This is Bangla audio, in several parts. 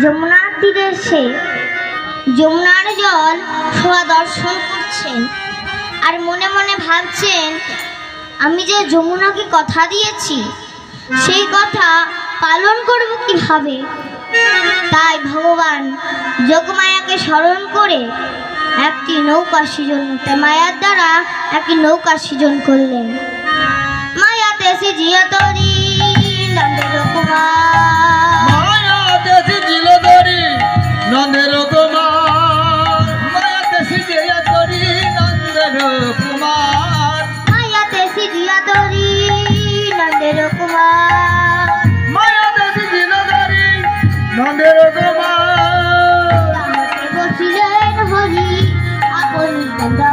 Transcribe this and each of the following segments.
যমুনার তীরে এসে যমুনার জল শোভা দর্শন করছেন আর মনে মনে ভাবছেন, আমি যে যমুনাকে কথা দিয়েছি সেই কথা পালন করব কিভাবে। তাই ভগবান যোগমায়াকে স্মরণ করে একটি নৌকা সৃজন মায়ার দ্বারা একটি নৌকা সৃজন করলেন। মায়াতে সে জিয়াতরি নন্দের কুমার, মায়াতে সে জিলধরি নন্দের কুমার, মায়াতে সে জিয়াতরি নন্দের কুমার, মায়াতে সে জিয়াতরি নন্দের কুমার, মায়াতে সে জিলধরি নন্দের কুমার। বসিলেন হরি আপন কান্দা,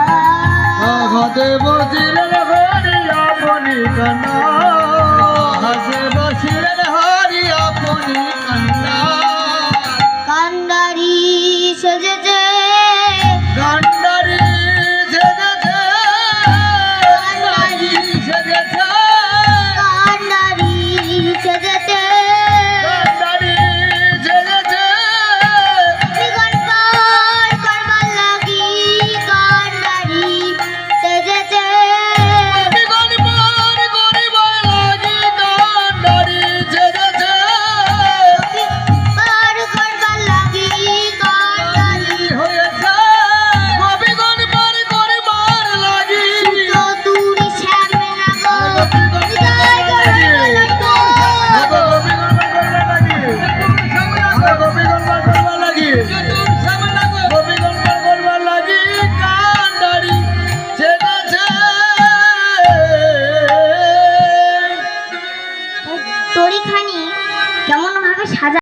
ঘাটে বসিলেন হরি আপনি কান্না, হাসে বসিলেন হরি আপনি কান্না। কান্দারি সেজেছে কান্ডারি সেজেছে, কান্ডারি সেজেছে, কান্দারি সেজেছে কান্ডারি সেজেছে। জীবন পার করবার লাগি কান্দারি সেজেছে, বিগত পার করিবার লাগি কান্ডারি সেজেছে। পার করবার লাগি কান্দারি হয়েছে বিগত পার করিবার লাগি, চতুরি শ্যামে লাগো জয় জয় লাগো। বিগত পার করিবার লাগি, বিগত পার করিবার লাগি।